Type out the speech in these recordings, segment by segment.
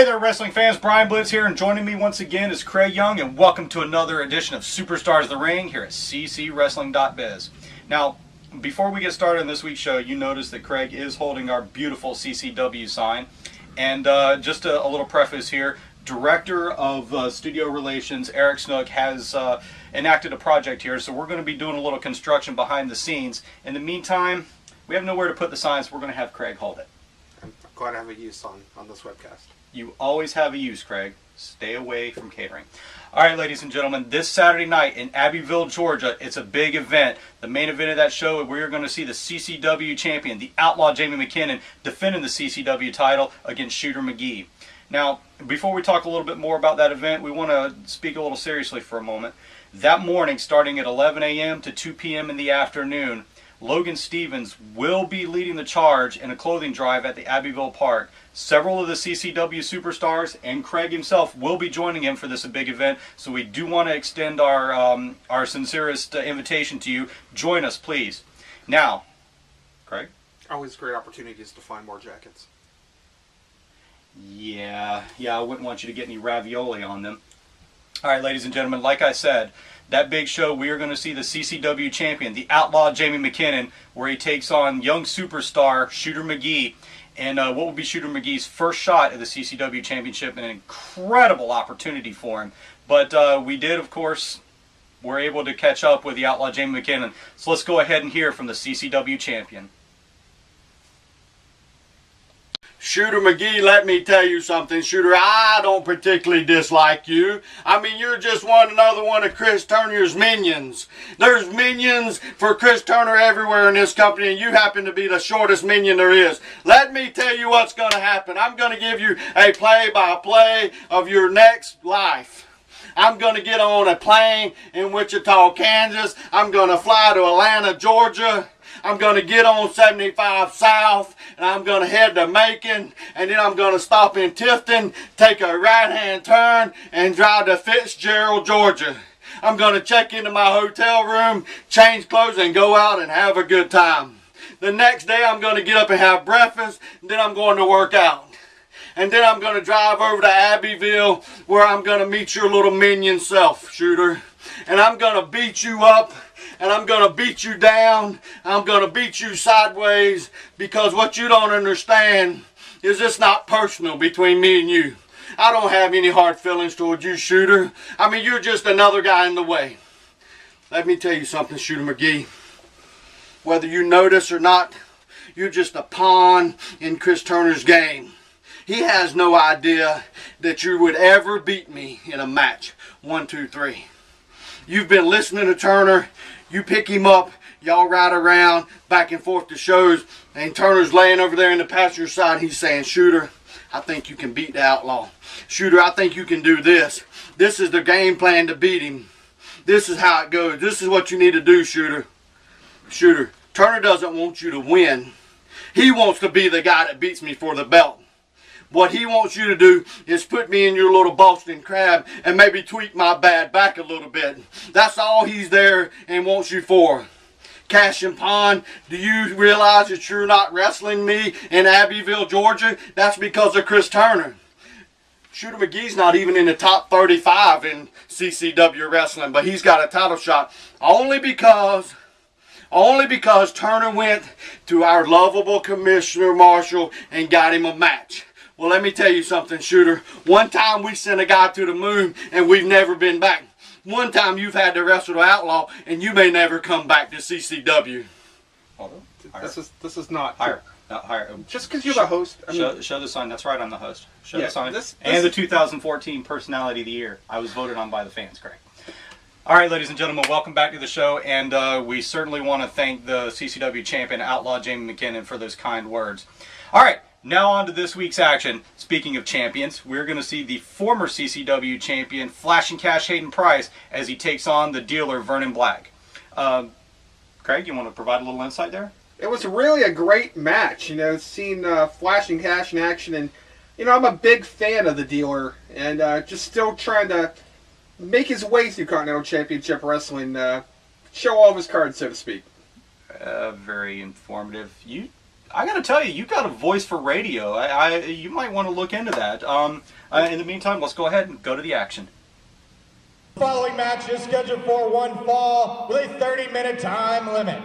Hey there, wrestling fans. Brian Blitz here, and joining me once again is Craig Young, and welcome to another edition of Superstars the Ring here at ccwrestling.biz. Now, before we get started on this week's show, you notice that Craig is holding our beautiful CCW sign. And just a little preface here, Director of Studio Relations, Eric Snook, has enacted a project here, so we're going to be doing a little construction behind the scenes. In the meantime, we have nowhere to put the signs, so we're going to have Craig hold it. I'm glad to have a use on this webcast. You always have a use, Craig. Stay away from catering. All right, ladies and gentlemen, this Saturday night in Abbeville, Georgia, it's a big event. The main event of that show, we're going to see the CCW champion, the Outlaw Jamie McKinnon, defending the CCW title against Shooter McGee. Now, before we talk a little bit more about that event, we want to speak a little seriously for a moment. That morning, starting at 11 a.m. to 2 p.m. in the afternoon, Logan Stevens will be leading the charge in a clothing drive at the Abbeville Park. Several of the CCW Superstars and Craig himself will be joining him for this big event, so we do want to extend our sincerest invitation to you. Join us, please. Now, Craig? Always great opportunities to find more jackets. Yeah, I wouldn't want you to get any ravioli on them. All right, ladies and gentlemen, like I said, that big show, we are going to see the CCW champion, the Outlaw Jamie McKinnon, where he takes on young superstar Shooter McGee. And what will be Shooter McGee's first shot at the CCW Championship, an incredible opportunity for him. But we did, of course, were able to catch up with the Outlaw Jamie McKinnon. So let's go ahead and hear from the CCW champion. Shooter McGee, let me tell you something. Shooter, I don't particularly dislike you. I mean, you're just another one of Chris Turner's minions. There's minions for Chris Turner everywhere in this company, and you happen to be the shortest minion there is. Let me tell you what's going to happen. I'm going to give you a play-by-play of your next life. I'm going to get on a plane in Wichita, Kansas. I'm going to fly to Atlanta, Georgia. I'm going to get on 75 South, and I'm going to head to Macon, and then I'm going to stop in Tifton, take a right-hand turn, and drive to Fitzgerald, Georgia. I'm going to check into my hotel room, change clothes, and go out and have a good time. The next day, I'm going to get up and have breakfast, and then I'm going to work out. And then I'm going to drive over to Abbeville, where I'm going to meet your little minion self, Shooter. And I'm going to beat you up, and I'm going to beat you down. I'm going to beat you sideways, because what you don't understand is it's not personal between me and you. I don't have any hard feelings towards you, Shooter. I mean, you're just another guy in the way. Let me tell you something, Shooter McGee. Whether you notice or not, you're just a pawn in Chris Turner's game. He has no idea that you would ever beat me in a match. 1, 2, 3. You've been listening to Turner. You pick him up. Y'all ride around back and forth to shows. And Turner's laying over there in the passenger side. He's saying, Shooter, I think you can beat the Outlaw. Shooter, I think you can do this. This is the game plan to beat him. This is how it goes. This is what you need to do, Shooter. Shooter, Turner doesn't want you to win. He wants to be the guy that beats me for the belt. What he wants you to do is put me in your little Boston Crab and maybe tweak my bad back a little bit. That's all he's there and wants you for. Cash and Pawn, do you realize that you're not wrestling me in Abbeville, Georgia? That's because of Chris Turner. Shooter McGee's not even in the top 35 in CCW wrestling, but he's got a title shot only because Turner went to our lovable Commissioner Marshall and got him a match. Well, let me tell you something, Shooter. One time we sent a guy to the moon and we've never been back. One time you've had to wrestle the Outlaw and you may never come back to CCW. Hold on. This is not higher. Higher. Just because you're the host. Show the sign. That's right, I'm the host. Show Yeah, the sign. this and the 2014 Personality of the Year. I was voted on by the fans, Craig. All right, ladies and gentlemen, welcome back to the show, and we certainly want to thank the CCW champion, Outlaw Jamie McKinnon, for those kind words. All right, now on to this week's action. Speaking of champions, we're going to see the former CCW champion, Flash and Cash Hayden Price, as he takes on the dealer, Vernon Black. Craig, you want to provide a little insight there? It was really a great match, seeing Flash and Cash in action, and I'm a big fan of the dealer, and just still trying to make his way through Continental Championship Wrestling, show all of his cards, so to speak. Very informative. I got to tell you, you got a voice for radio. You might want to look into that. In the meantime, let's go ahead and go to the action. The following match is scheduled for one fall with a 30-minute time limit.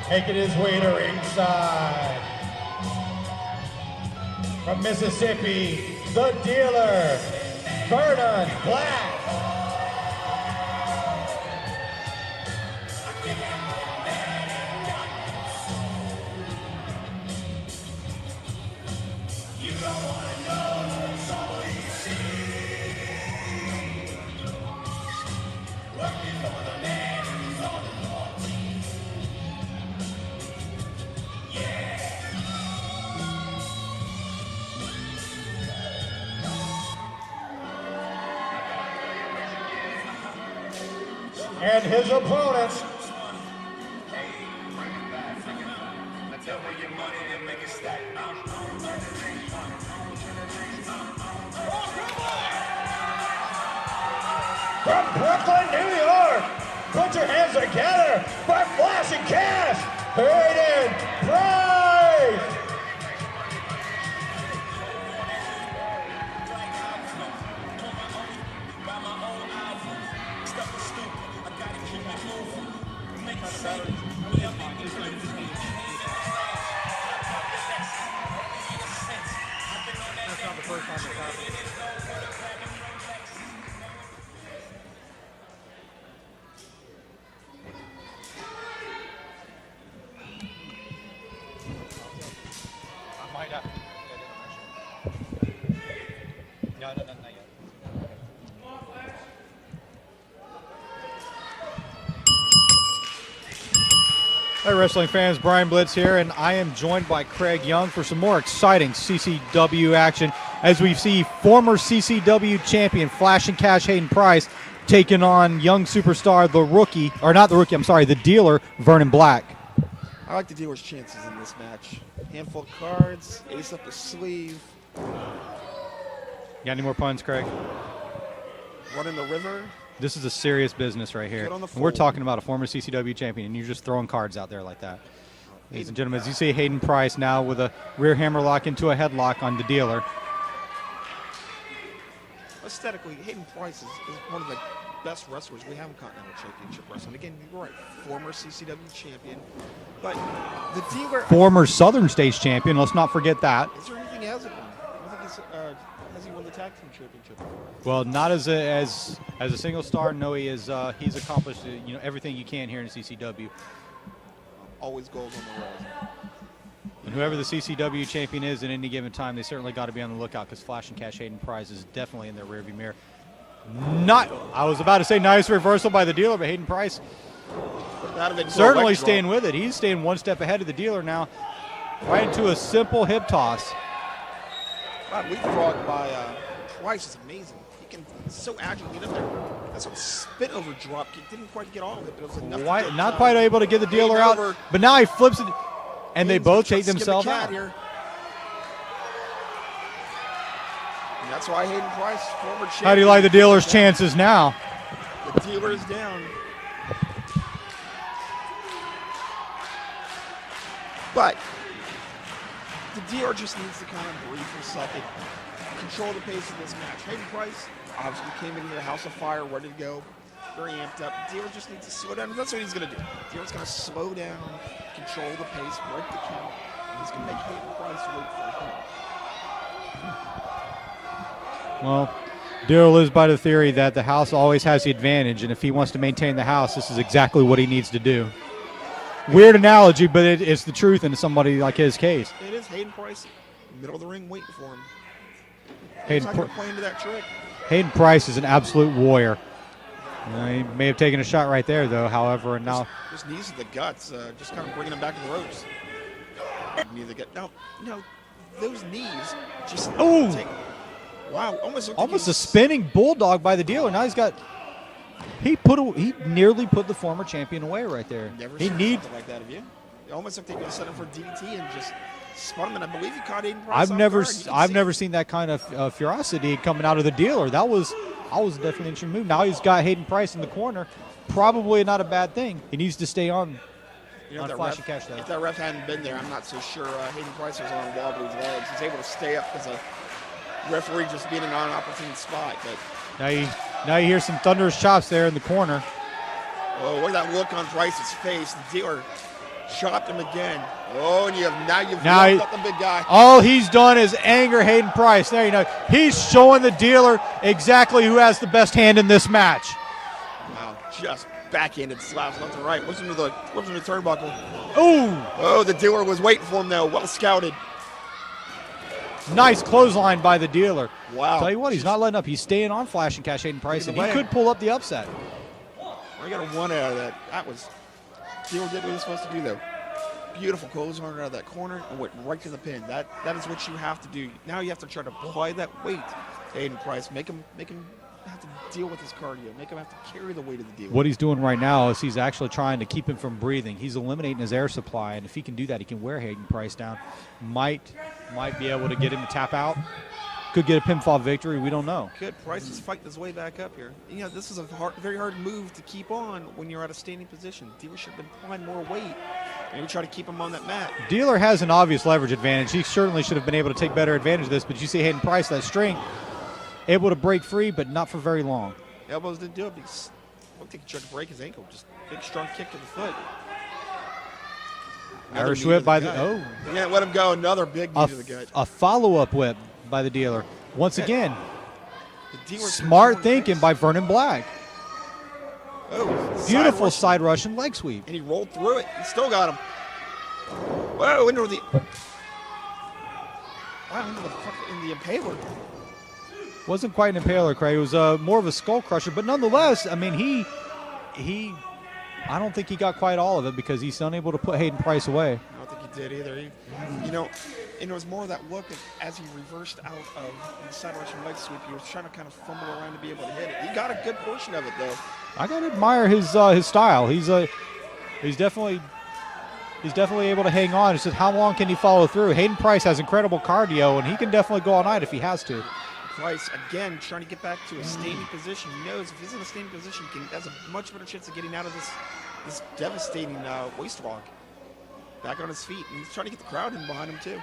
Making his way to ringside. From Mississippi, the dealer, Vernon Black. And his opponents. From Brooklyn, New York, put your hands together for Flashing Cash, Hayden Price. Hey wrestling fans, Brian Blitz here, and I am joined by Craig Young for some more exciting CCW action as we see former CCW champion Flashing Cash Hayden Price taking on young superstar, the dealer, Vernon Black. I like the dealer's chances in this match. Handful of cards, ace up the sleeve. Got any more puns, Craig? One in the river. This is a serious business right here. And we're talking about a former CCW champion, and you're just throwing cards out there like that. Ladies and gentlemen, as you see Hayden Price now with a rear hammerlock into a headlock on the dealer. Aesthetically, Hayden Price is one of the best wrestlers we have in Continental Championship Wrestling. Again, you're right, former CCW champion. But the dealer... Former Southern States champion, let's not forget that. Is there anything else of him? I think has he won the tag team championship? Well, not as a single star. No, he's accomplished everything you can here in CCW. Always goals on the road. And whoever the CCW champion is at any given time, they certainly got to be on the lookout because Flashing Cash Hayden Price is definitely in their rearview mirror. I was about to say nice reversal by the dealer, but Hayden Price certainly staying with it. He's staying one step ahead of the dealer now, right into a simple hip toss. That leapfrog by Price is amazing. He's so agile. Get up there. That's a spin over drop kick. Didn't quite get all of it, but it was enough. Not quite able to get the dealer out, but now he flips it, and they both take themselves out. Here. And that's why Hayden Price, former champion. How do you like the dealer's chances now? The dealer is down. But the dealer just needs to kind of breathe for a second, control the pace of this match. Hayden Price obviously came into the House of Fire, ready to go, very amped up. The dealer just needs to slow down, and that's what he's going to do. The dealer's going to slow down, control the pace, break the count, and he's going to make Hayden Price wait for him. Well, dealer lives by the theory that the house always has the advantage, and if he wants to maintain the house, this is exactly what he needs to do. Weird analogy, but it's the truth in somebody like his case. It is Hayden Price, middle of the ring, waiting for him. Hayden He's not going to play into that trick. Hayden Price is an absolute warrior. He may have taken a shot right there, though. However, now just knees to the guts, just kind of bringing him back to the ropes. Neither get no, those knees just take. Wow, almost a spinning bulldog by the dealer. Now he's got. He nearly put the former champion away right there. Never He seen needs. something like that of you. It almost like they could have set him for DDT and just spun him. And I believe he caught Aiden Price. I've never seen that kind of ferocity coming out of the dealer. That was definitely an interesting move. Now he's got Hayden Price in the corner. Probably not a bad thing. He needs to stay on. You know, Flashing Cash, though. if that ref hadn't been there, I'm not so sure Hayden Price was on wobbly legs. He's able to stay up because of referee just being in an opportune spot. But Now you hear some thunderous chops there in the corner. oh, look at that look on Price's face. The dealer chopped him again. Oh, and you've got the big guy. All he's done is anger Hayden Price. There you know. He's showing the dealer exactly who has the best hand in this match. Wow, just backhanded slaps left and right. Listen to the turnbuckle. Ooh, Oh, the dealer was waiting for him though. Well scouted. nice clothesline by the dealer. Wow. Tell you what, he's not letting up. He's staying on Flashing Cash Hayden Price, and he could pull up the upset. I got a one out of that. That was dealer did what he was supposed to do though. Beautiful clothesline out of that corner and went right to the pin. That is what you have to do. Now you have to try to apply that weight to Hayden Price. Make him have to deal with his cardio. Make him have to carry the weight of the dealer. What he's doing right now is he's actually trying to keep him from breathing. He's eliminating his air supply, and if he can do that, he can wear Hayden Price down. Might be able to get him to tap out. Could get a pinfall victory. We don't know. Good. Price is fighting his way back up here. You know, this is a very hard move to keep on when you're at a standing position. Dealer should have been applying more weight. Maybe try to keep him on that mat. Dealer has an obvious leverage advantage. He certainly should have been able to take better advantage of this, but you see Hayden Price, that string, able to break free, but not for very long. Elbows didn't do it because I don't think he tried to break his ankle. Just big, strong kick to the foot. Irish whip by the, oh. Yeah, let him go. Another big knee to the gut. A follow-up whip by the dealer. Once again, The dealer smart thinking by Vernon Black. Oh, Beautiful side Russian leg sweep. And he rolled through it. He still got him. Whoa, into the impaler. Wasn't quite an impaler, Craig. It was more of a skull crusher, but nonetheless, I mean, he I don't think he got quite all of it because he's unable to put Hayden Price away. I don't think he did either. You know, and it was more of that look as he reversed out of the side Russian leg sweep. He was trying to kind of fumble around to be able to hit it. He got a good portion of it though. I gotta admire his style. He's definitely able to hang on. It's just how long can he follow through? Hayden Price has incredible cardio, and he can definitely go all night if he has to. Price, again, trying to get back to a standing position. He knows if he's in a standing position, he has a much better chance of getting out of this devastating waist lock. Back on his feet, and he's trying to get the crowd in behind him, too.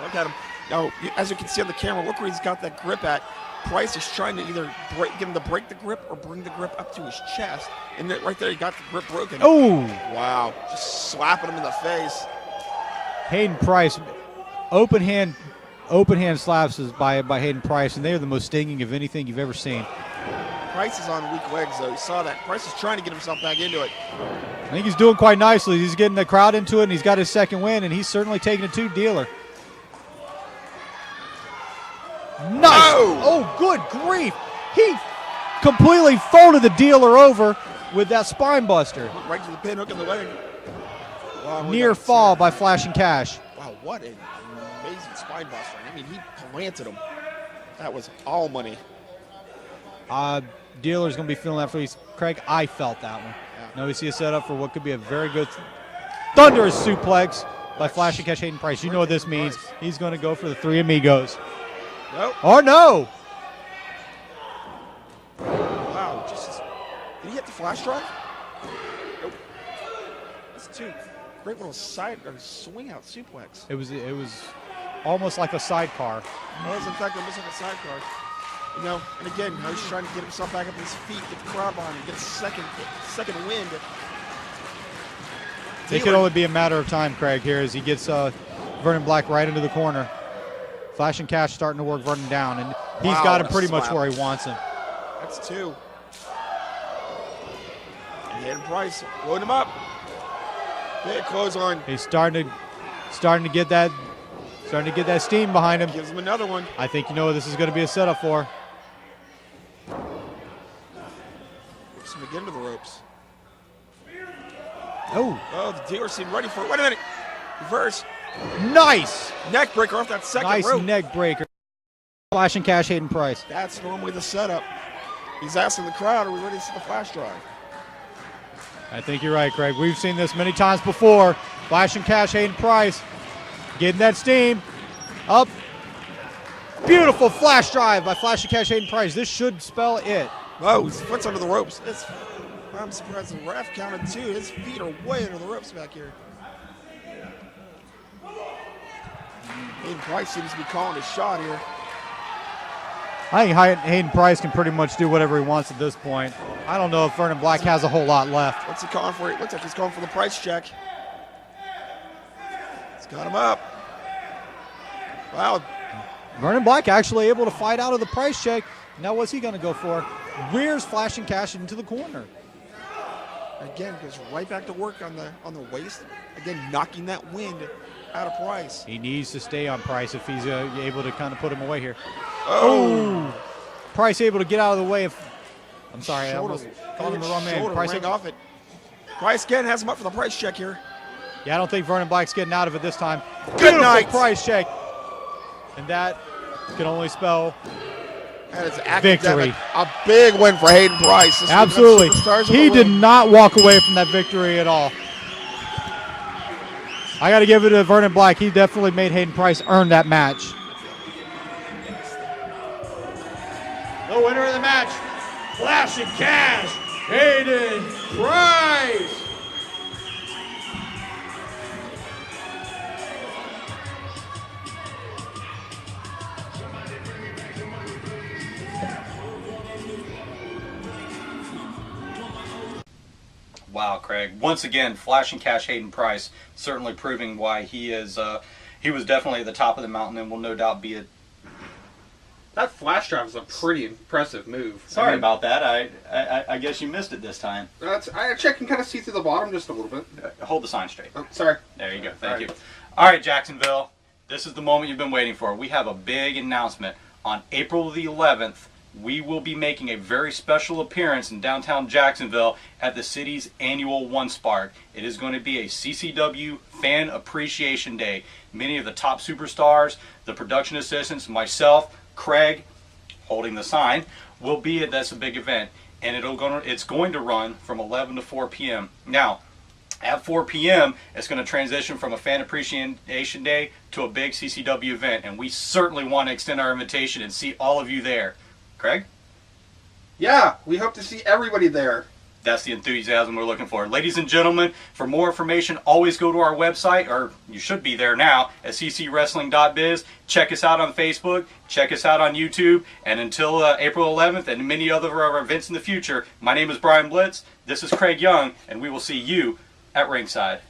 Look at him. Now, as you can see on the camera, look where he's got that grip at. Price is trying to either get him to break the grip or bring the grip up to his chest. And right there, he got the grip broken. Oh! Wow. Just slapping him in the face. Hayden Price, open hand slaps by Hayden Price, and they are the most stinging of anything you've ever seen. Price is on weak legs, though. You saw that. Price is trying to get himself back into it. I think he's doing quite nicely. He's getting the crowd into it, and he's got his second win, and he's certainly taking it to dealer. Nice! Oh, good grief! He completely folded the dealer over with that spine buster. Went right to the pin hook in the leg. Wow, Near fall by Flashing Cash. Wow, what an amazing spine buster. I mean, he planted him. That was all money. Dealer's going to be feeling that for you. Craig, I felt that one. Yeah. Now we see a setup for what could be a very good thunderous suplex by Flashing Cash Hayden Price. You know what this means. He's going to go for the Three Amigos. Nope. Or no. Wow, did he hit the flash drive? Nope. That's two. Great little swing out suplex. It was almost like a sidecar. It was, in fact, almost like a sidecar. You know, and again, he's trying to get himself back up on his feet, get the crowd behind him, get a second wind. It could only be a matter of time, Craig, here as he gets Vernon Black right into the corner. Flashing Cash starting to work Vernon down, and he's got him pretty much where he wants him. That's two. And Hayden Price loading him up. Big clothesline. He's starting to get that steam behind him. Gives him another one. I think you know what this is going to be a setup for. Whips him again to the ropes. Oh, Oh, the dealer seemed ready for it. Wait a minute. Reverse. Nice. Neck breaker off that second Nice rope. neck breaker. Flash and cash Hayden Price. That's normally the setup. He's asking the crowd, are we ready to see the flash drive? I think you're right, Craig. We've seen this many times before. Flash and cash Hayden Price. Getting that steam. Up. Beautiful flash drive by Flash and cash Hayden Price. This should spell it. Oh, his foot's under the ropes. I'm surprised the ref counted 2. His feet are way under the ropes back here. Hayden Price seems to be calling his shot here. I think Hayden Price can pretty much do whatever he wants at this point. I don't know if Vernon Black has a whole lot left. What's he calling for? It looks like he's calling for the price check. He's got him up. Wow. Vernon Black actually able to fight out of the price check. Now what's he going to go for? Rears Flash and cash into the corner. Again, goes right back to work on the waist. Again, knocking that wind out of Price. He needs to stay on Price if he's able to kind of put him away here. Oh! Price able to get out of the way. I'm sorry, I Shoulder, almost called him the wrong man. shoulder Price rang off it. Price again has him up for the price check here. Yeah, I don't think Vernon Black's getting out of it this time. Good Beautiful night. price check. And that can only spell That is victory. academic. A big win for Hayden Price. This is Absolutely. the Superstars of He the did ring. not walk away from that victory at all. I got to give it to Vernon Black. He definitely made Hayden Price earn that match. The winner of the match, Flash and Cash, Hayden Price. Wow, Craig. Once again, Flash and Cash Hayden Price certainly proving why he is. He was definitely at the top of the mountain and will no doubt be. That flash drive is a pretty impressive move. Sorry about that. I guess you missed it this time. I check and kind of see through the bottom just a little bit. Hold the sign straight. Oh, sorry. There you go. All Thank right. you. All right, Jacksonville. This is the moment you've been waiting for. We have a big announcement. On April the 11th, we will be making a very special appearance in downtown Jacksonville at the city's annual One Spark. It is going to be a CCW Fan Appreciation Day. Many of the top superstars, the production assistants, myself, Craig, holding the sign, will be at this big event. And it's going to run from 11 to 4 p.m. Now, at 4 p.m., it's going to transition from a Fan Appreciation Day to a big CCW event. And we certainly want to extend our invitation and see all of you there. Craig? Yeah, we hope to see everybody there. That's the enthusiasm we're looking for. Ladies and gentlemen, for more information, always go to our website, or you should be there now, at ccwrestling.biz. Check us out on Facebook. Check us out on YouTube. And until April 11th and many other of our events in the future, my name is Brian Blitz. This is Craig Young, and we will see you at ringside.